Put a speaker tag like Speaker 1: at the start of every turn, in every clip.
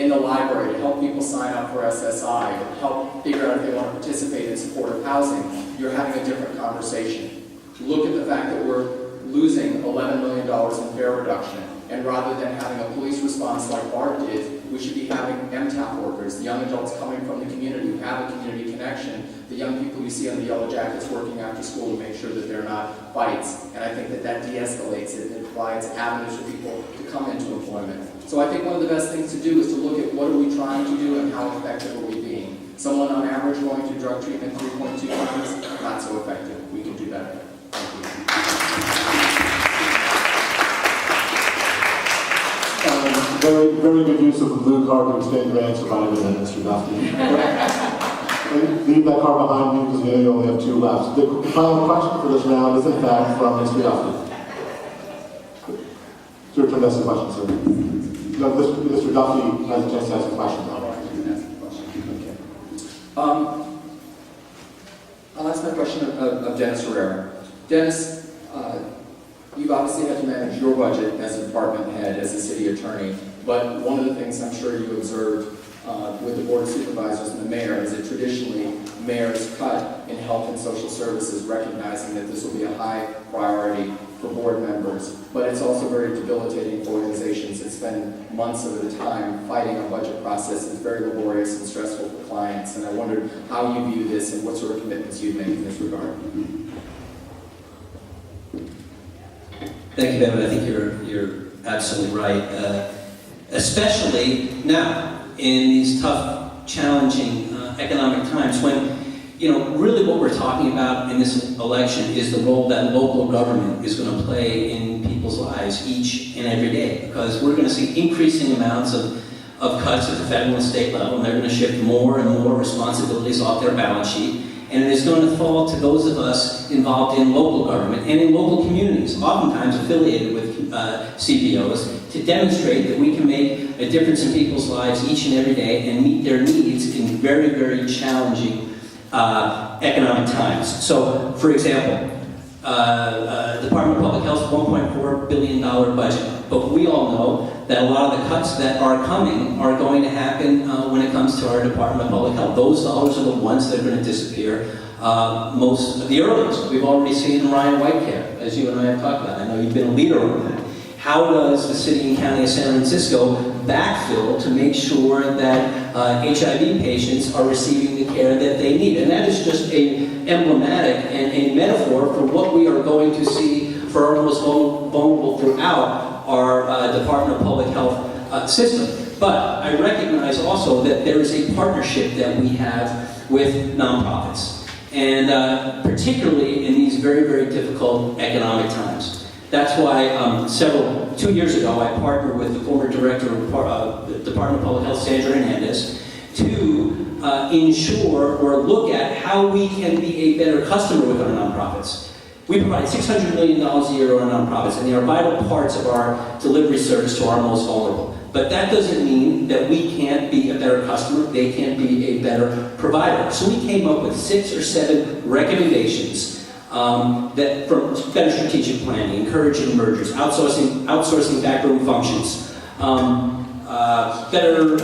Speaker 1: in the library to help people sign up for SSI, or help figure out if they want to participate in supportive housing, you're having a different conversation. Look at the fact that we're losing $11 million in fare reduction, and rather than having a police response like Bart did, we should be having MTAP workers, the young adults coming from the community who have a community connection, the young people you see on the yellow jackets working after school to make sure that they're not fights. And I think that that de-escalates it and provides avenues for people to come into employment. So I think one of the best things to do is to look at what are we trying to do and how effective are we being. Someone on average going through drug treatment 3.2 times, not so effective. We can do better. Thank you.
Speaker 2: Very, very good use of the blue card to extend your answer by a minute, Mr. Duffy. Leave that card behind you because you only have 2 left. The final question for this round is in fact from Mr. Duffy. It's your turn to ask a question, sir. No, Mr. Duffy has a chance to ask a question now.
Speaker 1: Okay. I'll ask my question of Dennis Herrera. Dennis, you've obviously had to manage your budget as a department head, as a city attorney, but one of the things I'm sure you observed with the Board of Supervisors and the mayor is that traditionally mayors cut in health and social services, recognizing that this will be a high priority for board members, but it's also very debilitating for organizations that spend months of a time fighting a budget process. It's very laborious and stressful for clients, and I wondered how you view this and what sort of commitments you'd make in this regard.
Speaker 3: Thank you, David. I think you're absolutely right. Especially now, in these tough, challenging economic times when, really what we're talking about in this election is the role that local government is going to play in people's lives each and every day. Because we're going to see increasing amounts of cuts at the federal and state level, and they're going to shift more and more responsibilities off their balance sheet. And it is going to fall to those of us involved in local government and in local communities, oftentimes affiliated with CBOs, to demonstrate that we can make a difference in people's lives each and every day and meet their needs in very, very challenging economic times. So, for example, Department of Public Health's $1.4 billion budget. But we all know that a lot of the cuts that are coming are going to happen when it comes to our Department of Public Health. Those dollars are the ones that are going to disappear most of the earliest. We've already seen Ryan Whitecare, as you and I have talked about. I know you've been a leader on that. How does the city and county of San Francisco backfill to make sure that HIV patients are receiving the care that they need? And that is just a emblematic and a metaphor for what we are going to see for our most vulnerable throughout our Department of Public Health system. But I recognize also that there is a partnership that we have with nonprofits, and particularly in these very, very difficult economic times. That's why 2 years ago, I partnered with the former director of the Department of Public Health, Sandra Hernandez, to ensure or look at how we can be a better customer with our nonprofits. We provide $600 million a year to our nonprofits, and they are vital parts of our delivery service to our most vulnerable. But that doesn't mean that we can't be a better customer, they can't be a better provider. So we came up with 6 or 7 recommendations that from better strategic planning, encouraging mergers, outsourcing backroom functions, better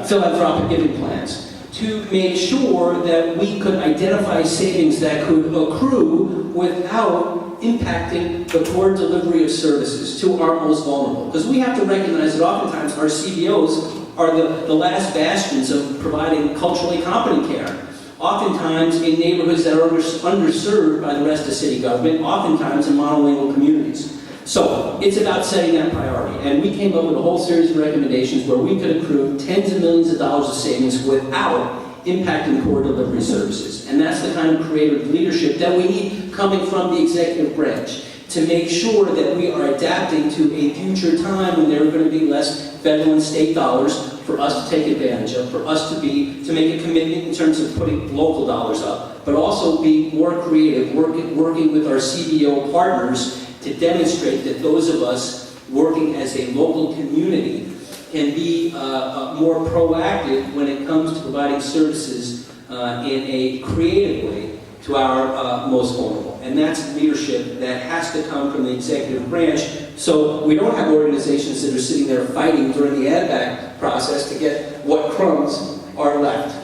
Speaker 3: philanthropic giving plans, to make sure that we could identify savings that could accrue without impacting the core delivery of services to our most vulnerable. Because we have to recognize that oftentimes our CBOs are the last bastions of providing culturally competent care. Oftentimes in neighborhoods that are underserved by the rest of city government, oftentimes in monolingual communities. So it's about setting that priority. And we came up with a whole series of recommendations where we could accrue tens of millions of dollars of savings without impacting core delivery services. And that's the kind of creative leadership that we need coming from the executive branch to make sure that we are adapting to a future time when there are going to be less federal and state dollars for us to take advantage of, for us to make a commitment in terms of putting local dollars up, but also be more creative, working with our CBO partners to demonstrate that those of us working as a local community can be more proactive when it comes to providing services in a creative way to our most vulnerable. And that's leadership that has to come from the executive branch, so we don't have organizations that are sitting there fighting during the ad-back process to get what crumbs are left.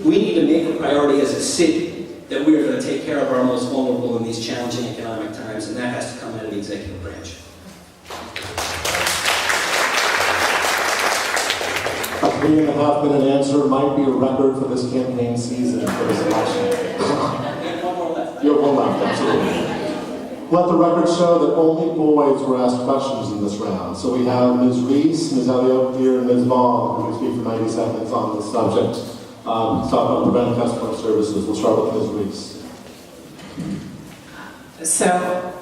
Speaker 3: We need to make a priority as a city that we are going to take care of our most vulnerable in these challenging economic times, and that has to come out of the executive branch.
Speaker 2: A 3.5-minute answer might be a record for this campaign season for this election.
Speaker 3: One more left.
Speaker 2: You have one left, absolutely. Let the record show that only boys were asked questions in this round. So we have Ms. Reese, Ms. Elliott here, and Ms. Vaughn, who can speak for 90 seconds on this subject. Talk about preventive customer services. We'll start with Ms. Reese.
Speaker 4: So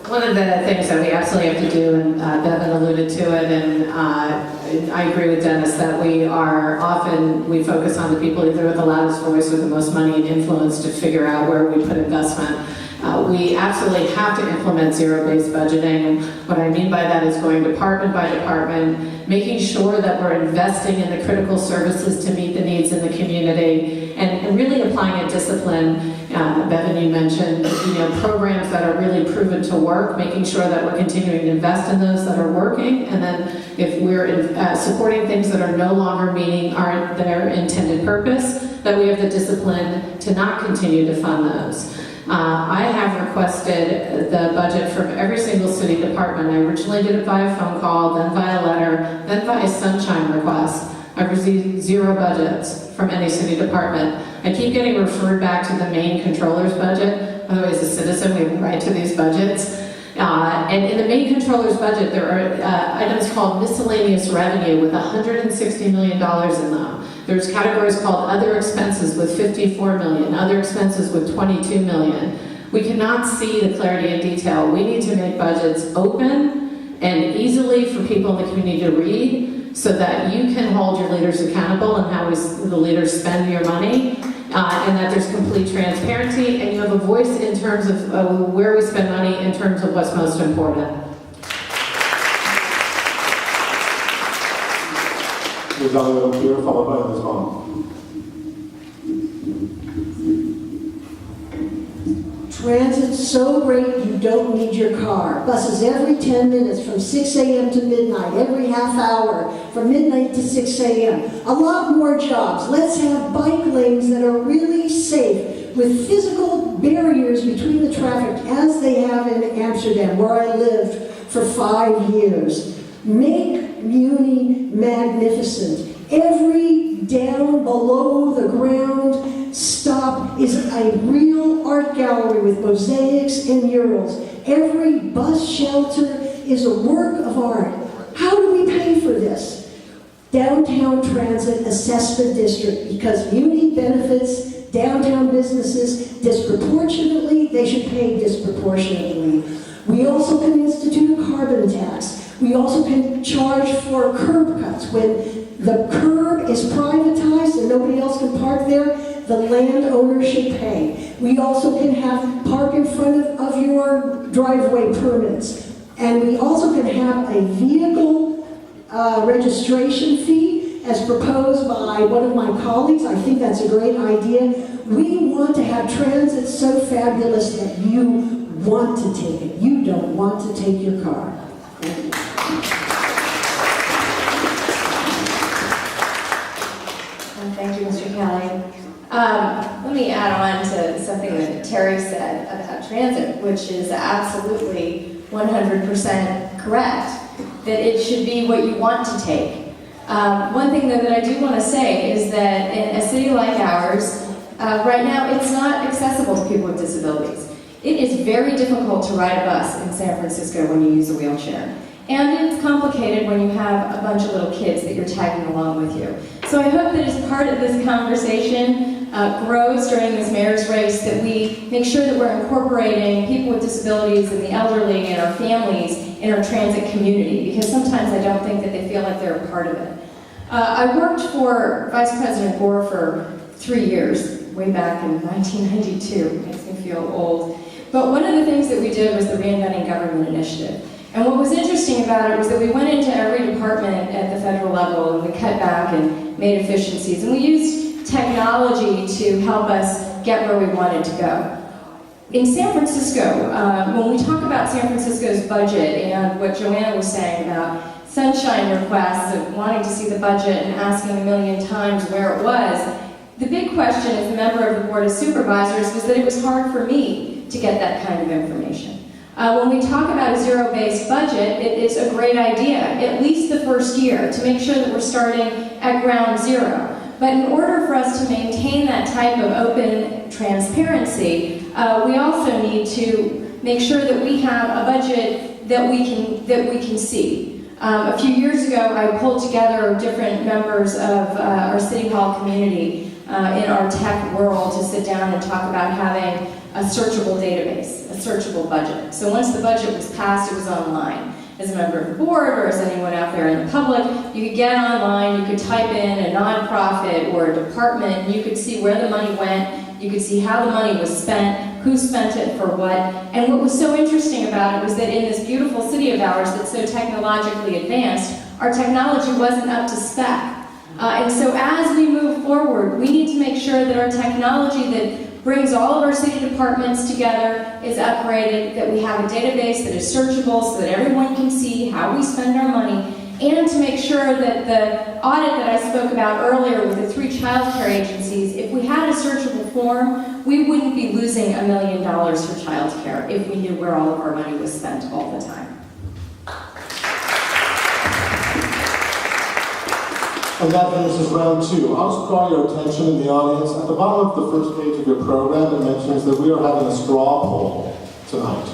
Speaker 4: one of the things that we absolutely have to do, and Bevan alluded to it, and I agree with Dennis, that we focus on the people either with the loudest voice or the most money and influence to figure out where we put investment. We absolutely have to implement zero-based budgeting. And what I mean by that is going department by department, making sure that we're investing in the critical services to meet the needs in the community, and really applying a discipline. Bevan, you mentioned, programs that are really proven to work, making sure that we're continuing to invest in those that are working, and then if we're supporting things that are no longer meeting their intended purpose, that we have the discipline to not continue to fund those. I have requested the budget from every single city department. I originally did it via phone call, then via letter, then via sunshine request. I've received 0 budgets from any city department. I keep getting referred back to the main controller's budget. By the way, as a citizen, we have a right to these budgets. And in the main controller's budget, there are items called miscellaneous revenue with $160 million in them. There's categories called other expenses with $54 million, other expenses with $22 million. We cannot see the clarity and detail. We need to make budgets open and easily for people in the community to read so that you can hold your leaders accountable and how the leaders spend your money, and that there's complete transparency and you have a voice in terms of where we spend money in terms of what's most important.
Speaker 2: Ms. Elliott here, followed by Ms. Vaughn.
Speaker 5: Transit's so great you don't need your car. Buses every 10 minutes from 6 a.m. to midnight, every half hour from midnight to 6 a.m. A lot more jobs. Let's have bike lanes that are really safe with physical barriers between the traffic as they have in Amsterdam, where I lived for 5 years. Make Muni magnificent. Every down below the ground stop is a real art gallery with mosaics and murals. Every bus shelter is a work of art. How do we pay for this? Downtown Transit Assessment District, because Muni benefits downtown businesses disproportionately, they should pay disproportionately. We also can institute a carbon tax. We also can charge for curb cuts. When the curb is privatized and nobody else can park there, the landowner should pay. We also can have park in front of your driveway permits. And we also can have a vehicle registration fee as proposed by one of my colleagues. I think that's a great idea. We want to have transit so fabulous that you want to take it. You don't want to take your car. Thank you.
Speaker 6: Thank you, Mr. Kelly. Let me add on to something that Terry said about transit, which is absolutely 100% correct, that it should be what you want to take. One thing though that I do want to say is that in a city like ours, right now it's not accessible to people with disabilities. It is very difficult to ride a bus in San Francisco when you use a wheelchair. And it's complicated when you have a bunch of little kids that you're tagging along with you. So I hope that as part of this conversation grows during this mayor's race, that we make sure that we're incorporating people with disabilities and the elderly and our families in our transit community, because sometimes I don't think that they feel like they're a part of it. I worked for Vice President Gore for 3 years, way back in 1992. It makes me feel old. But one of the things that we did was the Reinventing Government Initiative. And what was interesting about it was that we went into every department at the federal level and we cut back and made efficiencies. And we used technology to help us get where we wanted to go. In San Francisco, when we talk about San Francisco's budget and what Joanna was saying about sunshine requests of wanting to see the budget and asking a million times where it was. The big question as a member of the Board of Supervisors was that it was hard for me to get that kind of information. When we talk about a zero-based budget, it is a great idea, at least the first year, to make sure that we're starting at ground zero. But in order for us to maintain that type of open transparency, we also need to make sure that we have a budget that we can see. A few years ago, I pulled together different members of our City Hall community in our tech world to sit down and talk about having a searchable database, a searchable budget. So once the budget was passed, it was online. As a member of the board or as anyone out there in the public, you could get online, you could type in a nonprofit or a department, and you could see where the money went, you could see how the money was spent, who spent it for what. And what was so interesting about it was that in this beautiful city of ours that's so technologically advanced, our technology wasn't up to spec. And so as we move forward, we need to make sure that our technology that brings all of our city departments together is upgraded, that we have a database that is searchable so that everyone can see how we spend our money, and to make sure that the audit that I spoke about earlier with the 3 child care agencies, if we had a searchable form, we wouldn't be losing $1 million for child care if we knew where all of our money was spent all the time.
Speaker 2: And that finishes round 2. I'll just draw your attention in the audience. At the bottom of the first page of your program, it mentions that we are having a straw poll tonight.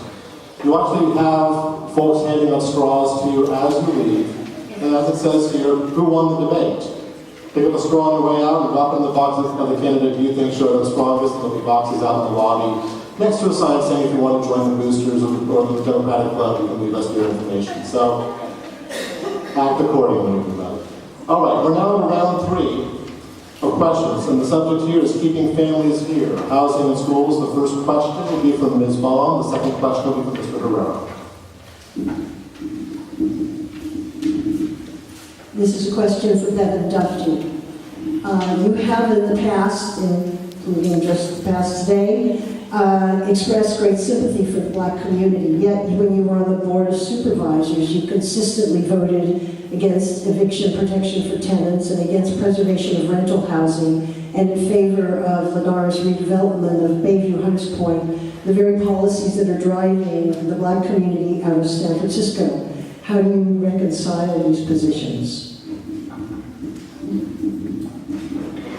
Speaker 2: You actually have folks handing out straws to you as you leave. And as it says here, who won the debate? Pick up a straw on your way out and drop it in the boxes of the candidate you think showed up strongest. There'll be boxes out in the lobby next to a sign saying if you want to join the Boosters or the Democratic Club, you can leave us your information. So, act accordingly. All right, we're now in round 3 of questions, and the subject here is keeping families here, housing and schools. The first question will be from Ms. Vaughn. The second question will be from Mr. Potrero.
Speaker 5: This is a question for Bevan Dufty. You have in the past, including just the past today, expressed great sympathy for the Black community, yet when you were on the Board of Supervisors, you consistently voted against eviction protection for tenants and against preservation of rental housing and in favor of Lenar's redevelopment of Bayview Hunts Point, the very policies that are driving the Black community out of San Francisco. How do you reconcile these positions?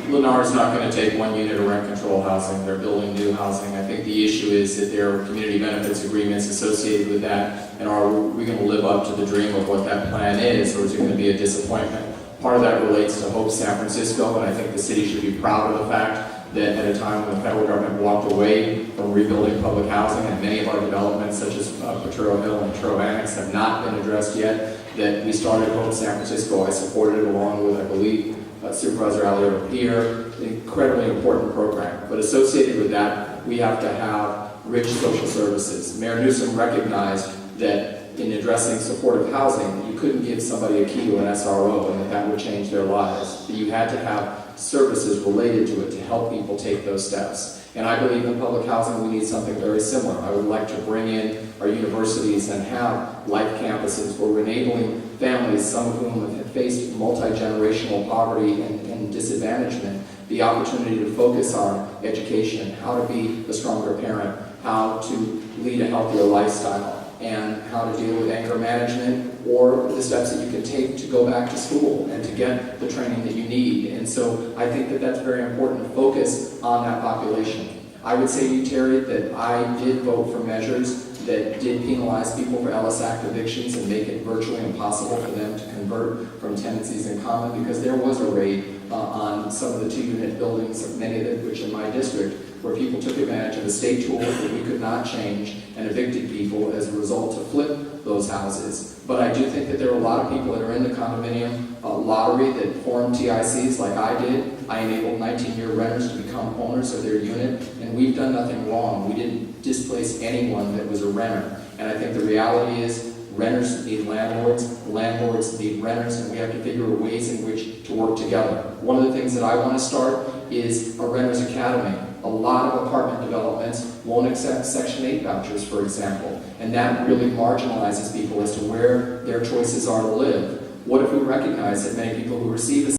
Speaker 1: Lennar is not going to take 1 unit of rent control housing. They're building new housing. I think the issue is that there are community benefits agreements associated with that, and are we going to live up to the dream of what that plan is, or is it going to be a disappointment? Part of that relates to Hope San Francisco, and I think the city should be proud of the fact that at a time when the federal government walked away from rebuilding public housing, and many of our developments, such as Potrero Hill and Potrero Annex, have not been addressed yet, that we started Hope San Francisco. I supported it along with, I believe, Supervisor Alliot here, an incredibly important program. But associated with that, we have to have rich social services. Mayor Newsom recognized that in addressing supportive housing, you couldn't give somebody a key to an SRO and that would change their lives. But you had to have services related to it to help people take those steps. And I believe in public housing we need something very similar. I would like to bring in our universities and have life campuses where we're enabling families, some of whom have faced multi-generational poverty and disadvantagement, the opportunity to focus on education, how to be a stronger parent, how to lead a healthier lifestyle, and how to deal with anger management, or the steps that you can take to go back to school and to get the training that you need. And so I think that that's very important to focus on that population. I would say to you, Terry, that I did vote for measures that did penalize people for Ellis Act evictions and make it virtually impossible for them to convert from tenancies in common, because there was a raid on some of the 2-unit buildings, many of which in my district, where people took advantage of a state tool that we could not change and evicted people as a result to flip those houses. But I do think that there are a lot of people that are in the condominium lottery that formed TICs like I did. I enabled 19-year renters to become owners of their unit, and we've done nothing wrong. We didn't displace anyone that was a renter. And I think the reality is renters need landlords need renters, and we have to figure out ways in which to work together. One of the things that I want to start is a renter's academy. A lot of apartment developments won't accept Section 8 vouchers, for example, and that really marginalizes people as to where their choices are to live. What if we recognize that many people who receive a